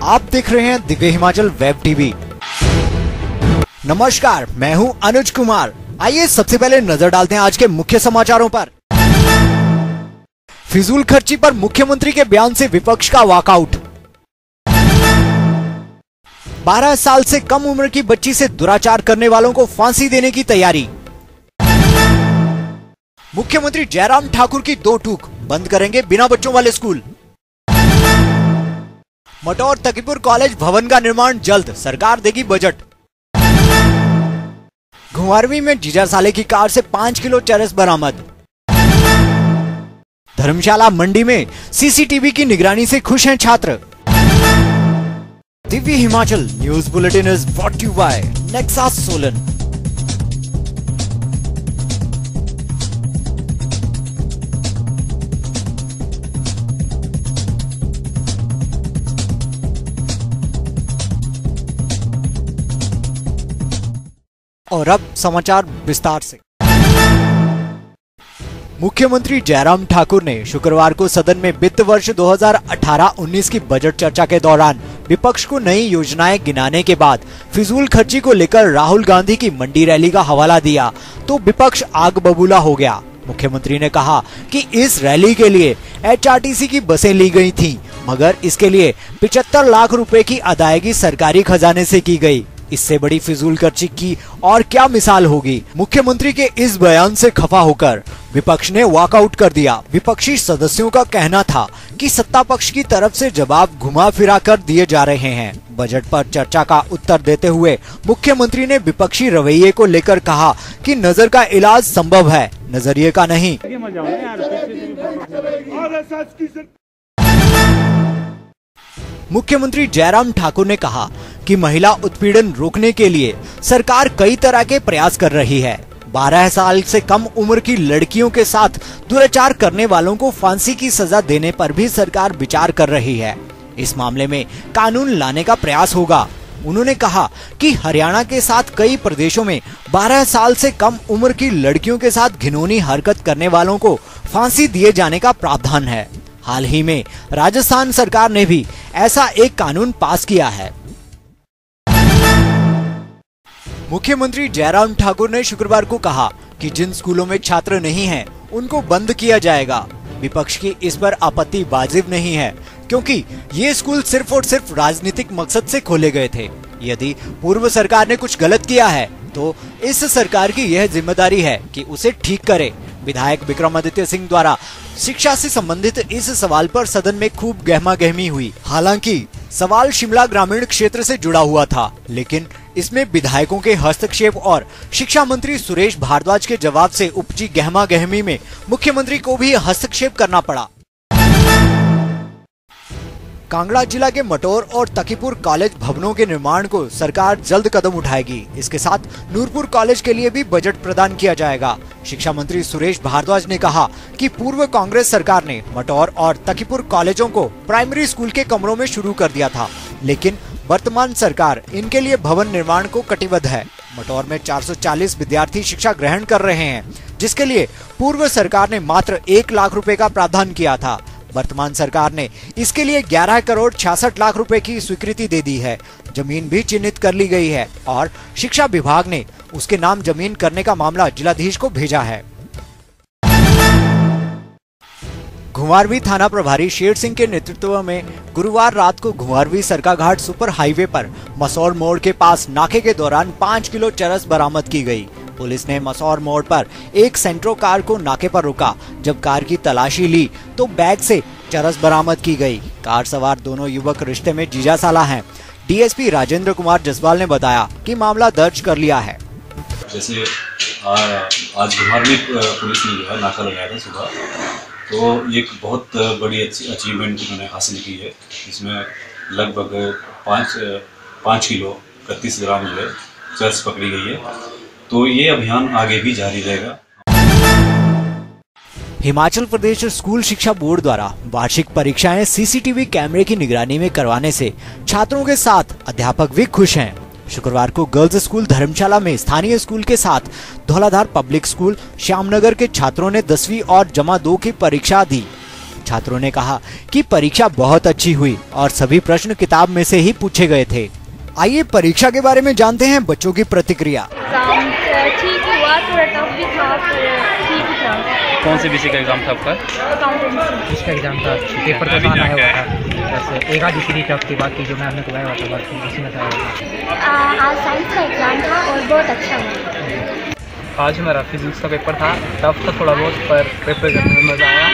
आप देख रहे हैं दिव्य हिमाचल वेब टीवी। नमस्कार, मैं हूं अनुज कुमार। आइए सबसे पहले नजर डालते हैं आज के मुख्य समाचारों पर। फिजूल खर्ची पर मुख्यमंत्री के बयान से विपक्ष का वॉकआउट। 12 साल से कम उम्र की बच्ची से दुराचार करने वालों को फांसी देने की तैयारी। मुख्यमंत्री जयराम ठाकुर की दो टूक, बंद करेंगे बिना बच्चों वाले स्कूल। मटौर तकीपुर कॉलेज भवन का निर्माण जल्द, सरकार देगी बजट। घुमारवीं में जीजा साले की कार से 5 किलो चरस बरामद। धर्मशाला मंडी में सीसीटीवी की निगरानी से खुश हैं छात्र। Divya Himachal news bulletin is brought you by Nexa Solan. और अब समाचार विस्तार से। मुख्यमंत्री जयराम ठाकुर ने शुक्रवार को सदन में वित्त वर्ष 2018-19 की बजट चर्चा के दौरान विपक्ष को नई योजनाएं गिनाने के बाद फिजूल खर्ची को लेकर राहुल गांधी की मंडी रैली का हवाला दिया तो विपक्ष आग बबूला हो गया। मुख्यमंत्री ने कहा कि इस रैली के लिए एचआरटीसी की बसें ली गई थीं, मगर इसके लिए 75 लाख रुपए की अदायगी सरकारी खजाने से की गई। इससे बड़ी फिजूल खर्ची की और क्या मिसाल होगी। मुख्यमंत्री के इस बयान से खफा होकर विपक्ष ने वॉकआउट कर दिया। विपक्षी सदस्यों का कहना था कि सत्ता पक्ष की तरफ से जवाब घुमा फिरा कर दिए जा रहे हैं। बजट पर चर्चा का उत्तर देते हुए मुख्यमंत्री ने विपक्षी रवैये को लेकर कहा कि नजर का इलाज संभव है, नजरिए का नहीं। मुख्यमंत्री जयराम ठाकुर ने कहा कि महिला उत्पीड़न रोकने के लिए सरकार कई तरह के प्रयास कर रही है। 12 साल से कम उम्र की लड़कियों के साथ दुराचार करने वालों को फांसी की सजा देने पर भी सरकार विचार कर रही है। इस मामले में कानून लाने का प्रयास होगा। उन्होंने कहा कि हरियाणा के साथ कई प्रदेशों में 12 साल से कम उम्र की लड़कियों के साथ घिनौनी हरकत करने वालों को फांसी दिए जाने का प्रावधान है। हाल ही में राजस्थान सरकार ने भी ऐसा एक कानून पास किया है। मुख्यमंत्री जयराम ठाकुर ने शुक्रवार को कहा कि जिन स्कूलों में छात्र नहीं हैं, उनको बंद किया जाएगा। विपक्ष की इस पर आपत्ति वाजिब नहीं है, क्योंकि ये स्कूल सिर्फ और सिर्फ राजनीतिक मकसद से खोले गए थे। यदि पूर्व सरकार ने कुछ गलत किया है तो इस सरकार की यह जिम्मेदारी है कि उसे ठीक करे। विधायक विक्रमादित्य सिंह द्वारा शिक्षा से संबंधित इस सवाल पर सदन में खूब गहमागहमी हुई। हालांकि सवाल शिमला ग्रामीण क्षेत्र से जुड़ा हुआ था, लेकिन इसमें विधायकों के हस्तक्षेप और शिक्षा मंत्री सुरेश भारद्वाज के जवाब से उपजी गहमागहमी में मुख्यमंत्री को भी हस्तक्षेप करना पड़ा। कांगड़ा जिला के मटौर और तकीपुर कॉलेज भवनों के निर्माण को सरकार जल्द कदम उठाएगी। इसके साथ नूरपुर कॉलेज के लिए भी बजट प्रदान किया जाएगा। शिक्षा मंत्री सुरेश भारद्वाज ने कहा कि पूर्व कांग्रेस सरकार ने मटौर और तकीपुर कॉलेजों को प्राइमरी स्कूल के कमरों में शुरू कर दिया था, लेकिन वर्तमान सरकार इनके लिए भवन निर्माण को कटिबद्ध है। मटौर में 440 विद्यार्थी शिक्षा ग्रहण कर रहे हैं, जिसके लिए पूर्व सरकार ने मात्र 1 लाख रुपए का प्रावधान किया था। वर्तमान सरकार ने इसके लिए 11 करोड़ 66 लाख रुपए की स्वीकृति दे दी है। जमीन भी चिन्हित कर ली गई है और शिक्षा विभाग ने उसके नाम जमीन करने का मामला जिलाधीश को भेजा है। घुमारवीं थाना प्रभारी शेर सिंह के नेतृत्व में गुरुवार रात को घुमारवीं सरकाघाट सुपर हाईवे पर मसौर मोड़ के पास नाके के दौरान 5 किलो चरस बरामद की गई। पुलिस ने मसौर मोड़ पर एक सेंट्रो कार को नाके पर रोका। जब कार की तलाशी ली तो बैग से चरस बरामद की गई। कार सवार दोनों युवक रिश्ते में जीजा साला हैं। डीएसपी राजेंद्र कुमार जसवाल ने बताया कि मामला दर्ज कर लिया है। जैसे आज घुमारवीं पुलिस ने जो है नाका लगाया था सुबह, तो एक बहुत बड़ी अचीवमेंट उन्होंने हासिल की है। इसमें लगभग 5 किलो 31 ग्राम जो है चरस पकड़ी गई है। तो ये अभियान आगे भी जारी रहेगा। हिमाचल प्रदेश स्कूल शिक्षा बोर्ड द्वारा वार्षिक परीक्षाएं सीसीटीवी कैमरे की निगरानी में करवाने से छात्रों के साथ अध्यापक भी खुश हैं। शुक्रवार को गर्ल्स स्कूल धर्मशाला में स्थानीय स्कूल के साथ धौलाधार पब्लिक स्कूल श्यामनगर के छात्रों ने 10वीं और जमा 2 की परीक्षा दी। छात्रों ने कहा कि परीक्षा बहुत अच्छी हुई और सभी प्रश्न किताब में से ही पूछे गए थे। आइए परीक्षा के बारे में जानते हैं बच्चों की प्रतिक्रिया। एग्जाम ठीक हुआ, थोड़ा टफ भी था पर ठीक ही था। कौन से विषय का एग्जाम था आपका? अकाउंटेंसी। इसका एग्जाम था, पेपर तो आना है हुआ था, बस एक आधी सीधी टफ थी, बाकी जो मैम ने कराया हुआ था बाकी उसी में था। आज साइंस का एग्जाम था और बहुत अच्छा हुआ। आज हमारा फिजिक्स का पेपर था, टफ था थोड़ा बहुत, पर पेपर करने में मज़ा आया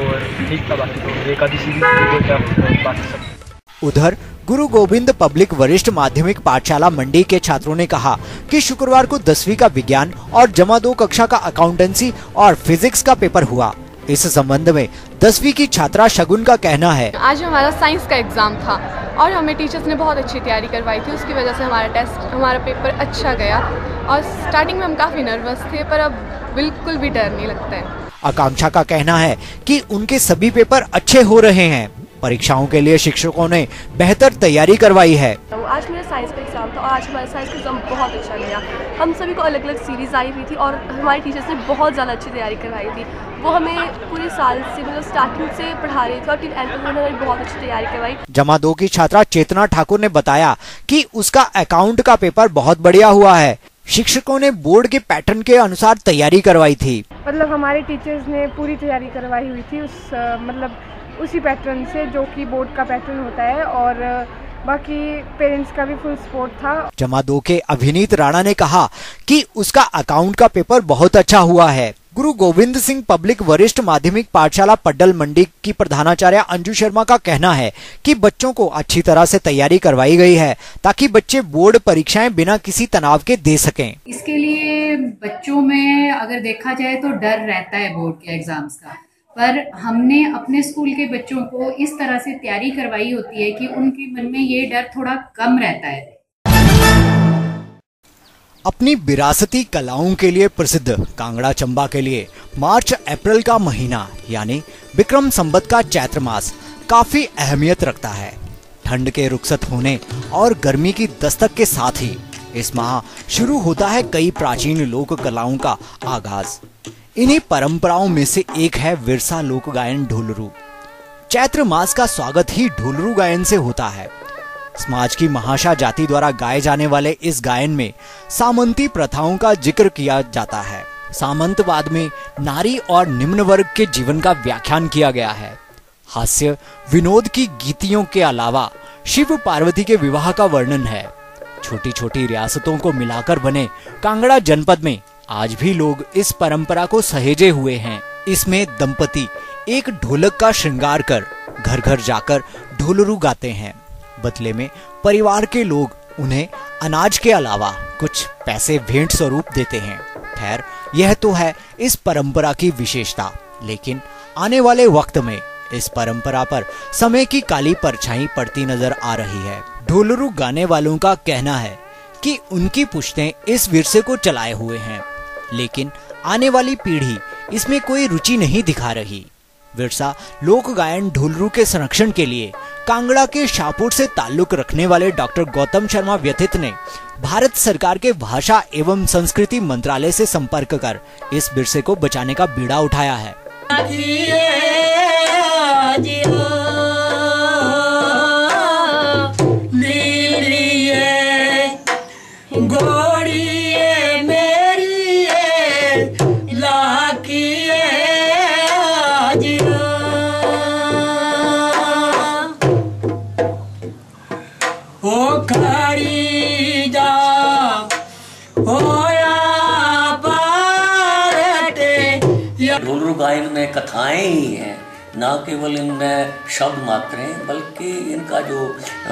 और ठीक था। बाकी तो एक आधी सीधी कोई टफ, बाकी सब। उधर गुरु गोविंद पब्लिक वरिष्ठ माध्यमिक पाठशाला मंडी के छात्रों ने कहा कि शुक्रवार को 10वीं का विज्ञान और जमा 2 कक्षा का अकाउंटेंसी और फिजिक्स का पेपर हुआ। इस संबंध में 10वीं की छात्रा शगुन का कहना है, आज हमारा साइंस का एग्जाम था और हमें टीचर्स ने बहुत अच्छी तैयारी करवाई थी, उसकी वजह से हमारा पेपर अच्छा गया और स्टार्टिंग में हम काफ़ी नर्वस थे पर अब बिल्कुल भी डर नहीं लगता है। आकांक्षा का कहना है कि उनके सभी पेपर अच्छे हो रहे हैं। परीक्षाओं के लिए शिक्षकों ने बेहतर तैयारी करवाई है। आज मेरा साइंस का एग्जाम था और आज हमारा साइंस का एग्जाम बहुत अच्छा गया। हम सभी को अलग अलग सीरीज आई हुई थी और हमारे टीचर्स ने बहुत ज़्यादा अच्छी तैयारी करवाई थी। वो हमें पूरे साल से मतलब स्टार्टिंग से पढ़ा रहे थे और टिल एंड तक उन्होंने बहुत अच्छी तैयारी करवाई। जमा 2 की छात्रा चेतना ठाकुर ने बताया कि उसका अकाउंट का पेपर बहुत बढ़िया हुआ है। शिक्षकों ने बोर्ड के पैटर्न के अनुसार तैयारी करवाई थी। मतलब हमारे टीचर्स ने पूरी तैयारी करवाई हुई थी उसी पैटर्न से जो कि बोर्ड का पैटर्न होता है और बाकी पेरेंट्स का भी फुल सपोर्ट था। जमा 2 के अभिनीत राणा ने कहा कि उसका अकाउंट का पेपर बहुत अच्छा हुआ है। गुरु गोविंद सिंह पब्लिक वरिष्ठ माध्यमिक पाठशाला पड्डल मंडी की प्रधानाचार्य अंजू शर्मा का कहना है कि बच्चों को अच्छी तरह से तैयारी करवाई गई है ताकि बच्चे बोर्ड परीक्षाएं बिना किसी तनाव के दे सकें। इसके लिए बच्चों में अगर देखा जाए तो डर रहता है बोर्ड के एग्जाम्स का, पर हमने अपने स्कूल के बच्चों को इस तरह से तैयारी करवाई होती है कि उनके मन में ये डर थोड़ा कम रहता है। अपनी विरासती कलाओं के लिए प्रसिद्ध कांगड़ा चंबा के लिए मार्च अप्रैल का महीना यानी विक्रम संवत का चैत्र मास काफी अहमियत रखता है। ठंड के रुखसत होने और गर्मी की दस्तक के साथ ही इस माह शुरू होता है कई प्राचीन लोक कलाओं का आगाज। इन्हीं परंपराओं में से एक है विरसा लोक गायन ढोलरू। चैत्र मास का स्वागत ही ढोलरू गायन से होता है। समाज की महाशा जाति द्वारा गाए जाने वाले इस गायन में सामंती प्रथाओं का जिक्र किया जाता है। सामंतवाद में नारी और निम्न वर्ग के जीवन का व्याख्यान किया गया है। हास्य विनोद की गीतियों के अलावा शिव पार्वती के विवाह का वर्णन है। छोटी छोटी रियासतों को मिलाकर बने कांगड़ा जनपद में आज भी लोग इस परंपरा को सहेजे हुए हैं। इसमें दंपति एक ढोलक का श्रृंगार कर घर घर जाकर ढोलरू गाते हैं। बदले में परिवार के लोग उन्हें अनाज के अलावा कुछ पैसे भेंट स्वरूप देते हैं। खैर, यह तो है इस परंपरा की विशेषता, लेकिन आने वाले वक्त में इस परंपरा पर समय की काली परछाई पड़ती नजर आ रही है। ढोलरू गाने वालों का कहना है कि उनकी पुश्तें इस विरसे को चलाए हुए हैं, लेकिन आने वाली पीढ़ी इसमें कोई रुचि नहीं दिखा रही। विरसा लोक गायन ढोलरू के संरक्षण के लिए कांगड़ा के शाहपुर से ताल्लुक रखने वाले डॉक्टर गौतम शर्मा व्यथित ने भारत सरकार के भाषा एवं संस्कृति मंत्रालय से संपर्क कर इस विरसे को बचाने का बीड़ा उठाया है। ढोलरू गायन में कथाएं ही हैं, ना केवल इनमें शब्द मात्र हैं, बल्कि इनका जो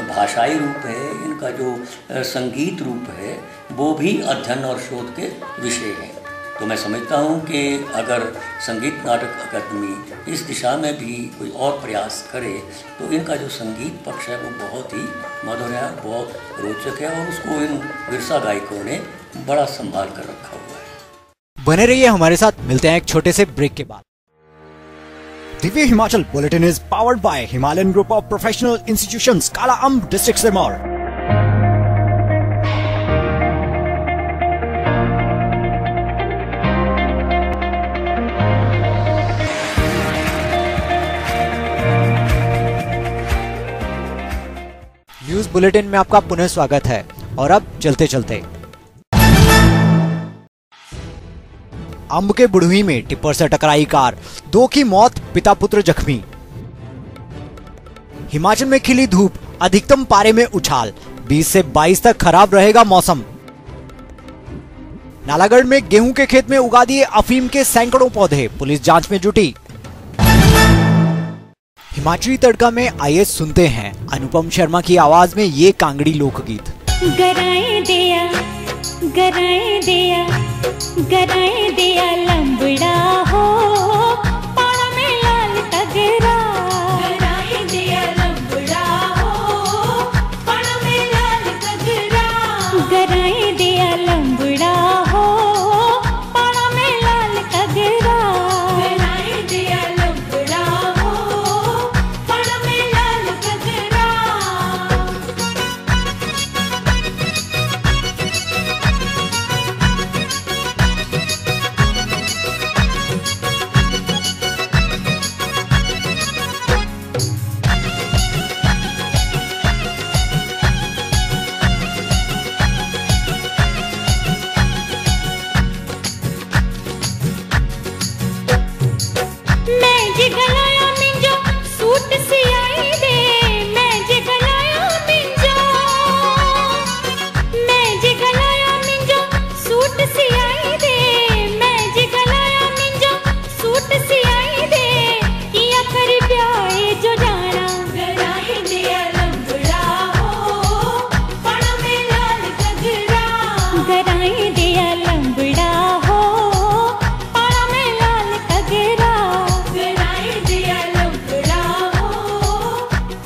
भाषाई रूप है, इनका जो संगीत रूप है, वो भी अध्ययन और शोध के विषय हैं। तो मैं समझता हूँ कि अगर संगीत नाटक अकादमी इस दिशा में भी कोई और प्रयास करे तो इनका जो संगीत पक्ष है वो बहुत ही मधुर है, बहुत रोचक है और उसको इन विरसा गायकों ने बड़ा संभाल कर रखा हुआ है। बने रहिए हमारे साथ, मिलते हैं एक छोटे से ब्रेक के बाद। Divya Himachal bulletin is powered by Himalayan group of professional institutions, काला अम्ब, डिस्ट्रिक्ट सिरमौर। न्यूज बुलेटिन में आपका पुनः स्वागत है। और अब चलते चलते अंब के बुढ़वी में टिप्पर से टकराई कार, 2 की मौत, पिता पुत्र जख्मी। हिमाचल में खिली धूप, अधिकतम पारे में उछाल, 20 से 22 तक खराब रहेगा मौसम। नालागढ़ में गेहूं के खेत में उगा दिए अफीम के सैकड़ों पौधे, पुलिस जांच में जुटी। हिमाचली तड़का में आइए सुनते हैं अनुपम शर्मा की आवाज में ये कांगड़ी लोकगीत। गराए दिया गराए दिया गराए दिया लंबड़ा हो, पाड़ा में लाल तगरा। गराए दिया लंबड़ा हो, पाड़ा में लाल तगरा। गराए दिया लंबड़ा हो, पाड़ा में लाल तगरा। गराए दिया लंबड़ा हो, पाड़ा में लाल तगरा। मैं जे गलाया मिंजो सूट सियाई दे, मैं जे गलाया मिंजो, मैं जे गलाया मिंजो सूट सियाई दे, मैं जे गलाया मिंजो सूट सियाई दे। किया कर ब्याए जो जाना। गराए दिया लंबड़ा हो, पाड़ा में लाल तगरा। गराए दिया लंबड़ा हो, पाड़ा में लाल तगरा। गराए दिया लंबड़ा हो,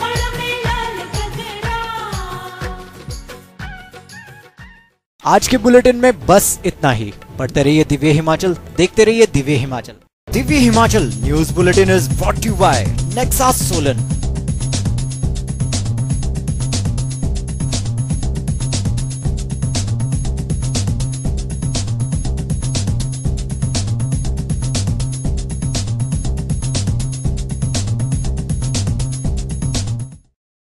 पाड़ा में लाल तगरा। आज के बुलेटिन में बस इतना ही। पढ़ते रहिए दिव्य हिमाचल, देखते रहिए Divya Himachal. Divya Himachal news bulletin is brought you by Nexa Solan.